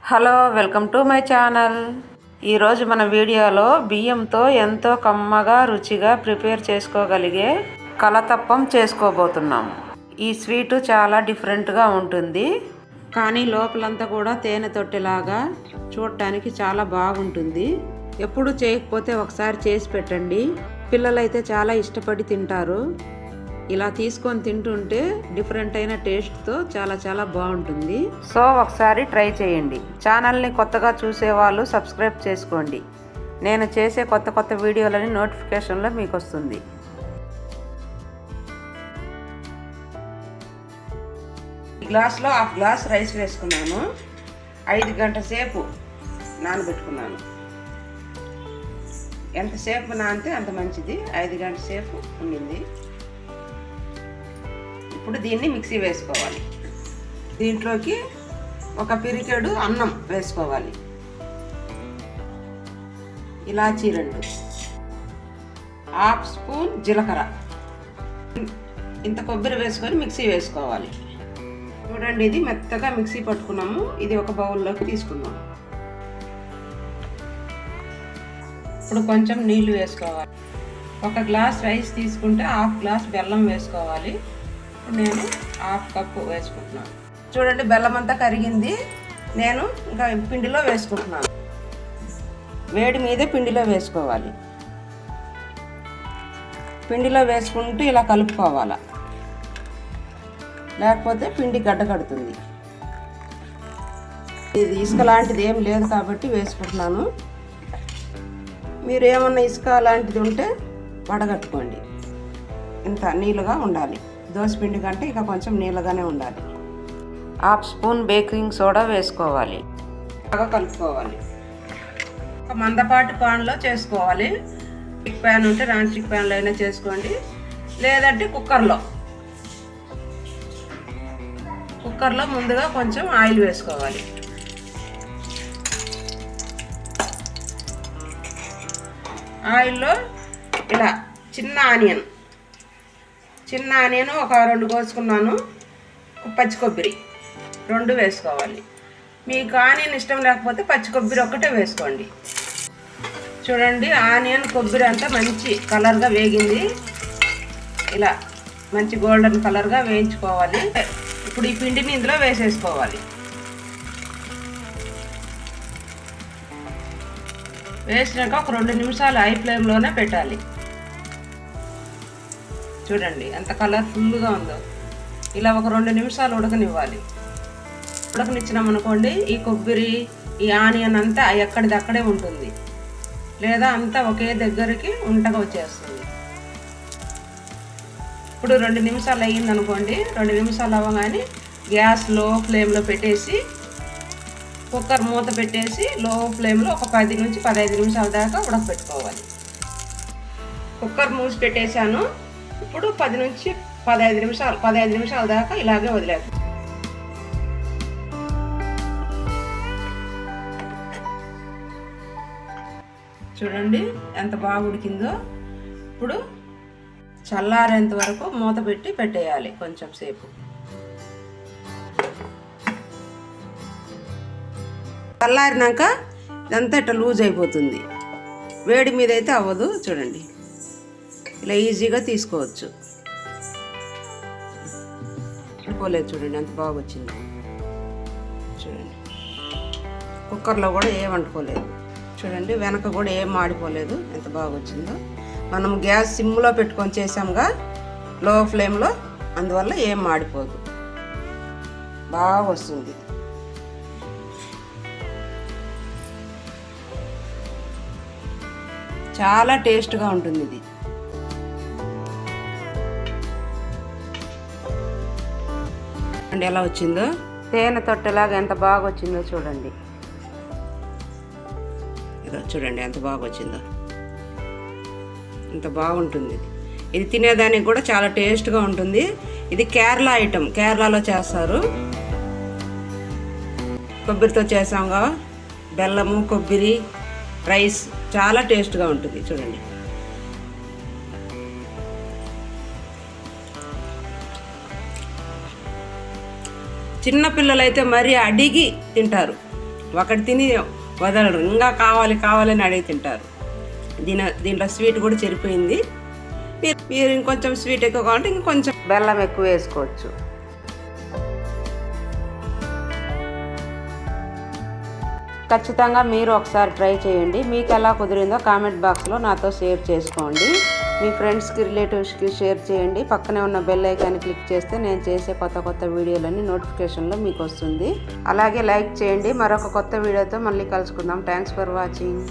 Hello, welcome to my channel. ఈరోజు మన వీడియోలో బియ్యంతో ఎంతో కమ్మగా రుచిగా ప్రిపేర్ చేసుకోగలిగే కలతప్పం చేసుకోబోతున్నాం. ఈ స్వీటు చాలా డిఫరెంట్గా ఉంటుంది, కానీ లోపలంతా కూడా తేనె తొట్టెలాగా చూడటానికి చాలా బాగుంటుంది. ఎప్పుడు చేయకపోతే ఒకసారి చేసి పెట్టండి, పిల్లలైతే చాలా ఇష్టపడి తింటారు. ఇలా తీసుకొని తింటుంటే డిఫరెంట్ అయిన టేస్ట్తో చాలా బాగుంటుంది. సో ఒకసారి ట్రై చేయండి. ఛానల్ని కొత్తగా చూసేవాళ్ళు సబ్స్క్రైబ్ చేసుకోండి. నేను చేసే కొత్త వీడియోలని నోటిఫికేషన్లో మీకు వస్తుంది. ఈ గ్లాస్లో హాఫ్ గ్లాస్ రైస్ వేసుకున్నాను. 5 గంటల సేపు నానబెట్టుకున్నాను. ఎంతసేపు నానితే అంత మంచిది. 5 గంటల సేపు ఉండింది. ఇప్పుడు దీన్ని మిక్సీ వేసుకోవాలి. దీంట్లోకి ఒక పిరికెడు అన్నం వేసుకోవాలి, ఇలాచీ 2, హాఫ్ స్పూన్ జీలకర్ర, ఇంత కొబ్బరి వేసుకొని మిక్సీ వేసుకోవాలి. చూడండి, ఇది మెత్తగా మిక్సీ పట్టుకున్నాము. ఇది ఒక బౌల్లోకి తీసుకున్నాము. ఇప్పుడు కొంచెం నీళ్లు వేసుకోవాలి. 1 గ్లాస్ రైస్ తీసుకుంటే హాఫ్ గ్లాస్ బెల్లం వేసుకోవాలి. నేను హాఫ్ కప్పు వేసుకుంటున్నాను. చూడండి, బెల్లం అంతా కరిగింది. నేను ఇంకా పిండిలో వేసుకుంటున్నాను. వేడి మీదే పిండిలో వేసుకోవాలి. పిండిలో వేసుకుంటూ ఇలా కలుపుకోవాలి, లేకపోతే పిండి గడ్డ కడుతుంది. ఇది ఇసుక లాంటిది ఏం లేదు కాబట్టి వేసుకుంటున్నాను. మీరు ఏమన్నా ఇసుక లాంటిది ఉంటే వడగట్టుకోండి. ఇంత నీళ్ళుగా ఉండాలి. దోసపిండి కంటే ఇక కొంచెం నీళ్ళగానే ఉండాలి. హాఫ్ స్పూన్ బేకింగ్ సోడా వేసుకోవాలి. బాగా కలుపుకోవాలి. ఒక మందపాటి పాన్లో చేసుకోవాలి. స్టిక్ ప్యాన్ ఉంటే నాన్ స్టిక్ ప్యాన్లో అయినా చేసుకోండి, లేదంటే కుక్కర్లో ముందుగా కొంచెం ఆయిల్ వేసుకోవాలి. ఆయిల్లో ఇలా చిన్న ఆనియన్ ఒక 2 కోసుకున్నాను. పచ్చి కొబ్బరి 2 వేసుకోవాలి. మీకు ఆనియన్ ఇష్టం లేకపోతే పచ్చి కొబ్బరి ఒక్కటే వేసుకోండి. చూడండి, ఆనియన్ కొబ్బరి అంతా మంచి కలర్గా వేగింది. ఇలా మంచి గోల్డెన్ కలర్గా వేయించుకోవాలి. ఇప్పుడు ఈ పిండిని ఇందులో వేసేసుకోవాలి. వేసినాక ఒక 2 నిమిషాలు హై ఫ్లేమ్లోనే పెట్టాలి. చూడండి ఎంత కలర్ఫుల్గా ఉందో. ఇలా ఒక 2 నిమిషాలు ఉడకనివ్వాలి. ఉడకనిచ్చినామనుకోండి, ఈ కొబ్బరి ఈ ఆనియన్ అంతా ఎక్కడిదక్కడే ఉంటుంది, లేదా అంతా ఒకే దగ్గరికి ఉంటగా వచ్చేస్తుంది. ఇప్పుడు 2 నిమిషాలు అయ్యిందనుకోండి. 2 నిమిషాలు అవ్వగానే గ్యాస్ లో ఫ్లేమ్లో పెట్టేసి కుక్కర్ మూత పెట్టేసి లో ఫ్లేమ్లో ఒక 10 నుంచి 15 నిమిషాల దాకా ఉడకబెట్టుకోవాలి. కుక్కర్ మూసి పెట్టేశాను. ఇప్పుడు 10 నుంచి 15 నిమిషాల దాకా ఇలాగే వదిలేదు. చూడండి ఎంత బాగా ఉడికిందో. ఇప్పుడు చల్లారేంత వరకు మూత పెట్టి పెట్టేయాలి కొంచెం సేపు. చల్లారినాక ఇదంతా ఇట్లా లూజ్ అయిపోతుంది. వేడి మీద అయితే అవ్వదు. చూడండి, ఇలా ఈజీగా తీసుకోవచ్చు. పోలేదు, చూడండి ఎంత బాగా వచ్చింది. చూడండి, కుక్కర్లో కూడా ఏం వండుకోలేదు. చూడండి, వెనక కూడా ఏం మాడిపోలేదు. ఎంత బాగా వచ్చిందో. మనం గ్యాస్ సిమ్లో పెట్టుకొని చేసాముగా, లో ఫ్లేమ్లో, అందువల్ల ఏం మాడిపోదు, బాగా వస్తుంది. చాలా టేస్ట్గా ఉంటుంది ఇది. అండి ఎలా వచ్చిందో, తేనె తొట్టెలాగా ఎంత బాగా వచ్చిందో చూడండి. చూడండి ఎంత బాగా వచ్చిందో. ఇంత బాగుంటుంది ఇది తినేదానికి కూడా చాలా టేస్ట్గా ఉంటుంది. ఇది కేరళ ఐటమ్, కేరళలో చేస్తారు. కొబ్బరితో చేసాంగా, బెల్లము కొబ్బరి రైస్ చాలా టేస్ట్గా ఉంటుంది. చూడండి, చిన్నపిల్లలైతే మరీ అడిగి తింటారు. ఒకటి తిని వదలరు, ఇంకా కావాలి కావాలని అడిగి తింటారు. దీంట్లో స్వీట్ కూడా చెరిపోయింది. మీరు ఇంకొంచెం స్వీట్ ఎక్కువ కావాలంటే ఇంకొంచెం బెల్లం ఎక్కువ వేసుకోవచ్చు. ఖచ్చితంగా మీరు ఒకసారి ట్రై చేయండి. మీకు ఎలా కుదిరిందో కామెంట్ బాక్స్లో నాతో షేర్ చేసుకోండి. మీ ఫ్రెండ్స్కి, రిలేటివ్స్కి షేర్ చేయండి. పక్కనే ఉన్న బెల్ ఐకాన్ని క్లిక్ చేస్తే నేను చేసే కొత్త వీడియోలన్నీ నోటిఫికేషన్లో మీకు వస్తుంది. అలాగే లైక్ చేయండి. మరొక కొత్త వీడియోతో మళ్ళీ కలుసుకుందాం. Thanks for watching.